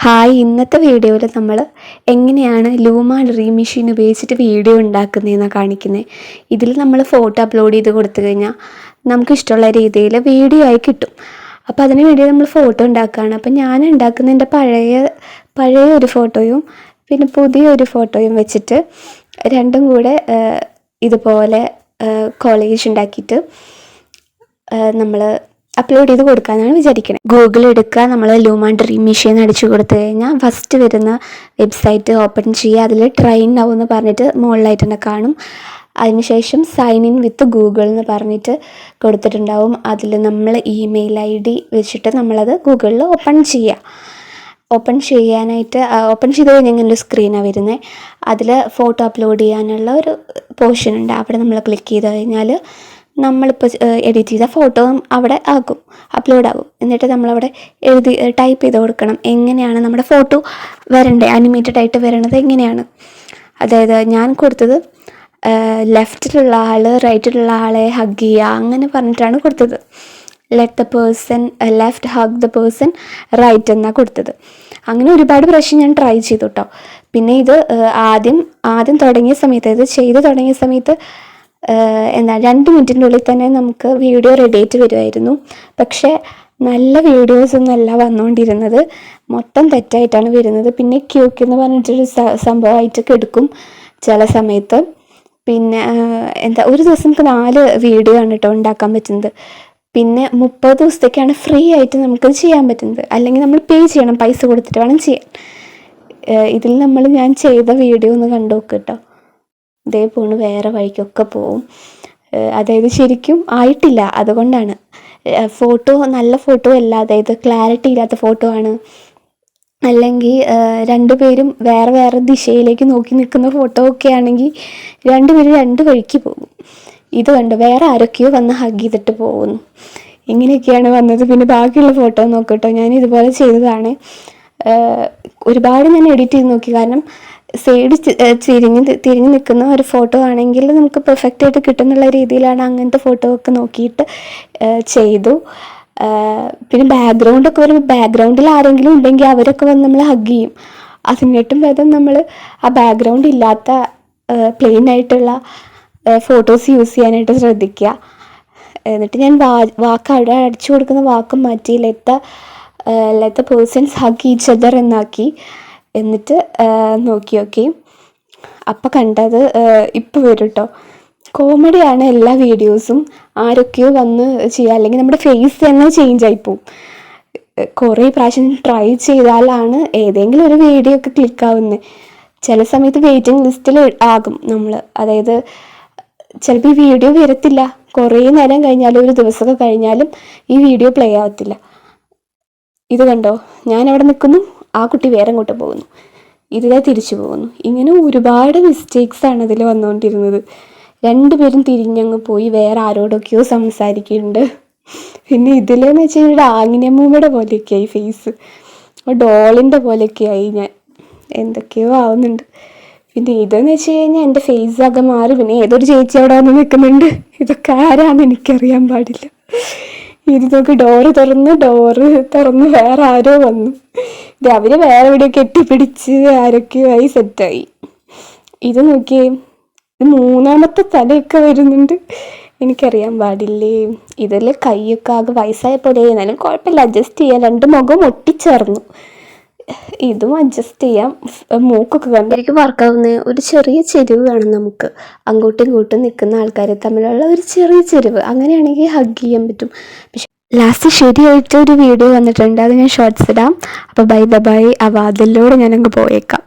Hi, ഇന്നത്തെ വീഡിയോയിൽ നമ്മൾ എങ്ങനെയാണ് ലൂമ ഡ്രീം മെഷീൻ ഉപയോഗിച്ചിട്ട് വീഡിയോ ഉണ്ടാക്കുന്നതെന്നാണ് കാണിക്കുന്നത്. ഇതിൽ നമ്മൾ ഫോട്ടോ അപ്ലോഡ് ചെയ്ത് കൊടുത്തു കഴിഞ്ഞാൽ നമുക്കിഷ്ടമുള്ള രീതിയിൽ വീഡിയോ ആയി കിട്ടും. അപ്പോൾ അതിന് വേണ്ടി നമ്മൾ ഫോട്ടോ ഉണ്ടാക്കുകയാണ്. അപ്പോൾ ഞാൻ ഉണ്ടാക്കുന്നതിൻ്റെ പഴയ ഒരു ഫോട്ടോയും പിന്നെ പുതിയൊരു ഫോട്ടോയും വെച്ചിട്ട് രണ്ടും കൂടെ ഇതുപോലെ കോളേജ് ഉണ്ടാക്കിയിട്ട് നമ്മൾ അപ്ലോഡ് ചെയ്ത് കൊടുക്കാമെന്നാണ് വിചാരിക്കുന്നത്. ഗൂഗിൾ എടുക്കുക, നമ്മൾ ലൂമ ഡ്രീം മെഷീൻ അടിച്ചു കൊടുത്തു കഴിഞ്ഞാൽ ഫസ്റ്റ് വരുന്ന വെബ്സൈറ്റ് ഓപ്പൺ ചെയ്യുക. അതിൽ ട്രെയിൻ നൗ എന്ന് പറഞ്ഞിട്ട് മുകളിലായിട്ട് തന്നെ കാണും. അതിനുശേഷം സൈൻ ഇൻ വിത്ത് ഗൂഗിൾ എന്ന് പറഞ്ഞിട്ട് കൊടുത്തിട്ടുണ്ടാവും. അതിൽ നമ്മൾ ഇമെയിൽ ID വെച്ചിട്ട് നമ്മളത് ഗൂഗിളിൽ ഓപ്പൺ ചെയ്യുക. ഓപ്പൺ ചെയ്ത് കഴിഞ്ഞാൽ ഇങ്ങനെ ഒരു സ്ക്രീനാണ് വരുന്നത്. അതിൽ ഫോട്ടോ അപ്ലോഡ് ചെയ്യാനുള്ള ഒരു പോർഷൻ ഉണ്ട്. അവിടെ നമ്മൾ ക്ലിക്ക് ചെയ്ത് കഴിഞ്ഞാൽ നമ്മളിപ്പോൾ എഡിറ്റ് ചെയ്ത ഫോട്ടോ അവിടെ അപ്ലോഡാകും. എന്നിട്ട് നമ്മളവിടെ ടൈപ്പ് ചെയ്ത് കൊടുക്കണം എങ്ങനെയാണ് നമ്മുടെ ഫോട്ടോ വരണ്ടേ, അനിമേറ്റഡ് ആയിട്ട് വരണത് എങ്ങനെയാണ്. അതായത് ഞാൻ കൊടുത്തത് ലെഫ്റ്റിലുള്ള ആൾ റൈറ്റിലുള്ള ആളെ ഹഗ് ചെയ്യുക അങ്ങനെ പറഞ്ഞിട്ടാണ് കൊടുത്തത്. Let the person left hug the person right എന്നാണ് കൊടുത്തത്. അങ്ങനെ ഒരുപാട് പ്രാവശ്യം ഞാൻ ട്രൈ ചെയ്തു കേട്ടോ. പിന്നെ ഇത് ആദ്യം തുടങ്ങിയ സമയത്ത്, ഇത് ചെയ്ത് തുടങ്ങിയ സമയത്ത് 2 മിനിറ്റിൻ്റെ ഉള്ളിൽ തന്നെ നമുക്ക് വീഡിയോ റെഡി ആയിട്ട് വരുമായിരുന്നു. പക്ഷേ നല്ല വീഡിയോസൊന്നും അല്ല വന്നുകൊണ്ടിരുന്നത്, മൊത്തം തെറ്റായിട്ടാണ് വരുന്നത്. പിന്നെ ക്യൂക്ക് എന്ന് പറഞ്ഞിട്ടൊരു സംഭവമായിട്ടൊക്കെ എടുക്കും ചില സമയത്ത്. പിന്നെ ഒരു ദിവസം നമുക്ക് 4 വീഡിയോ ആണ് കേട്ടോ ഉണ്ടാക്കാൻ പറ്റുന്നത്. പിന്നെ 30 ദിവസത്തേക്കാണ് ഫ്രീ ആയിട്ട് നമുക്കത് ചെയ്യാൻ പറ്റുന്നത്. അല്ലെങ്കിൽ നമ്മൾ പേ ചെയ്യണം, പൈസ കൊടുത്തിട്ട് വേണം ചെയ്യാൻ. ഇതിൽ ഞാൻ ചെയ്ത വീഡിയോ ഒന്ന് കണ്ടു നോക്ക് കേട്ടോ. ഇതേപോലെ വേറെ വഴിക്കൊക്കെ പോവും. അതായത് ശരിക്കും ആയിട്ടില്ല, അതുകൊണ്ടാണ്. ഫോട്ടോ നല്ല ഫോട്ടോ അല്ല, അതായത് ക്ലാരിറ്റി ഇല്ലാത്ത ഫോട്ടോ ആണ്. അല്ലെങ്കിൽ 2 പേരും വേറെ ദിശയിലേക്ക് നോക്കി നിൽക്കുന്ന ഫോട്ടോ ഒക്കെ ആണെങ്കിൽ 2 പേരും 2 വഴിക്ക് പോകും. ഇത് കണ്ടോ, വേറെ ആരൊക്കെയോ വന്ന് ഹഗ് ചെയ്തിട്ട് പോകുന്നു. ഇങ്ങനെയൊക്കെയാണ് വന്നത്. പിന്നെ ബാക്കിയുള്ള ഫോട്ടോ നോക്കട്ടോ, ഞാൻ ഇതുപോലെ ചെയ്തതാണ്. ഒരുപാട് ഞാൻ എഡിറ്റ് ചെയ്ത് നോക്കി, കാരണം സൈഡ് തിരിഞ്ഞ് നിൽക്കുന്ന ഒരു ഫോട്ടോ ആണെങ്കിൽ നമുക്ക് പെർഫെക്റ്റ് ആയിട്ട് കിട്ടുന്നുള്ള രീതിയിലാണ് അങ്ങനത്തെ ഫോട്ടോ ഒക്കെ നോക്കിയിട്ട് ചെയ്തു. പിന്നെ ബാക്ക്ഗ്രൗണ്ടൊക്കെ വരുമ്പോൾ ബാക്ക്ഗ്രൗണ്ടിൽ ആരെങ്കിലും ഉണ്ടെങ്കിൽ അവരൊക്കെ വന്ന് നമ്മൾ ഹഗ് ചെയ്യും. അതിനേട്ടും ഭേദം നമ്മൾ ആ ബാക്ക്ഗ്രൗണ്ട് ഇല്ലാത്ത പ്ലെയിൻ ആയിട്ടുള്ള ഫോട്ടോസ് യൂസ് ചെയ്യാനായിട്ട് ശ്രദ്ധിക്കുക. എന്നിട്ട് ഞാൻ വാക്ക് അവിടെ അടിച്ചു കൊടുക്കുന്ന വാക്ക് മാറ്റി let the persons hug each other എന്നാക്കി. എന്നിട്ട് നോക്കി അപ്പം കണ്ടത് ഇപ്പം വരും കേട്ടോ. കോമഡിയാണ് എല്ലാ വീഡിയോസും. ആരൊക്കെയോ വന്ന് ചെയ്യുക, അല്ലെങ്കിൽ നമ്മുടെ ഫേസ് തന്നെ ചേഞ്ച് ആയിപ്പോവും. കുറേ പ്രാവശ്യം ട്രൈ ചെയ്താലാണ് ഏതെങ്കിലും ഒരു വീഡിയോ ഒക്കെ ക്ലിക്കാവുന്നത്. ചില സമയത്ത് വെയിറ്റിംഗ് ലിസ്റ്റിൽ ആകും നമ്മൾ. അതായത് ചിലപ്പോൾ ഈ വീഡിയോ വരത്തില്ല, കുറേ നേരം കഴിഞ്ഞാലും ഒരു ദിവസമൊക്കെ കഴിഞ്ഞാലും ഈ വീഡിയോ പ്ലേ ആവത്തില്ല. ഇത് കണ്ടോ, ഞാൻ അവിടെ നിൽക്കുന്നു, ആ കുട്ടി വേറെ അങ്ങോട്ട് പോകുന്നു, ഇതിലെ തിരിച്ചു പോകുന്നു. ഇങ്ങനെ ഒരുപാട് മിസ്റ്റേക്സാണ് അതിൽ വന്നുകൊണ്ടിരുന്നത്. 2 പേരും തിരിഞ്ഞങ്ങ് പോയി വേറെ ആരോടൊക്കെയോ സംസാരിക്കുന്നുണ്ട്. പിന്നെ ഇതിലെന്ന് വെച്ച് കഴിഞ്ഞാൽ ആഗ്നമ്മൂമ്മയുടെ പോലെയൊക്കെയായി ഫേസ്, ഡോളിൻ്റെ പോലെയൊക്കെയായി ഞാൻ, എന്തൊക്കെയോ ആവുന്നുണ്ട്. പിന്നെ ഇതെന്ന് വെച്ച് കഴിഞ്ഞാൽ എൻ്റെ ഫേസൊക്കെ മാറി. പിന്നെ ഏതൊരു ചേച്ചി അവിടെ വന്ന് നിൽക്കുന്നുണ്ട്. ഇതൊക്കെ ആരാന്ന് എനിക്കറിയാൻ പാടില്ല. ഇത് നോക്കി, ഡോറ് തുറന്ന് വേറെ ആരോ വന്നു. ഇത് അവർ വേറെ എവിടെയോ കെട്ടിപ്പിടിച്ച് ആരൊക്കെയോ ആയി സെറ്റായി. ഇത് നോക്കിയേ, ഇത് 3ാമത്തെ തലയൊക്കെ വരുന്നുണ്ട്. എനിക്കറിയാൻ പാടില്ലേ. ഇതിൽ കൈയൊക്കെ ആകെ വയസ്സായ പോലെ, എന്നാലും കുഴപ്പമില്ല, അഡ്ജസ്റ്റ് ചെയ്യാം. 2 മുഖം ഒട്ടിച്ചേർന്നു. ഇതും അഡ്ജസ്റ്റ് ചെയ്യാം. മൂക്കൊക്കെ കണ്ട് എനിക്ക് വർക്കാവുന്ന ഒരു ചെറിയ ചെരിവ് വേണം നമുക്ക്. അങ്ങോട്ടും ഇങ്ങോട്ടും നിൽക്കുന്ന ആൾക്കാർ തമ്മിലുള്ള ഒരു ചെറിയ ചെരിവ്, അങ്ങനെയാണെങ്കിൽ ഹഗ് ചെയ്യാൻ പറ്റും. പക്ഷെ ലാസ്റ്റ് ശരിയായിട്ട് ഒരു വീഡിയോ വന്നിട്ടുണ്ട്, അത് ഞാൻ ഷോർട്സ് ഇടാം. അപ്പോൾ ബൈ. അപ്പോൾ അതിലൂടെ ഞാനങ്ങ് പോയേക്കാം.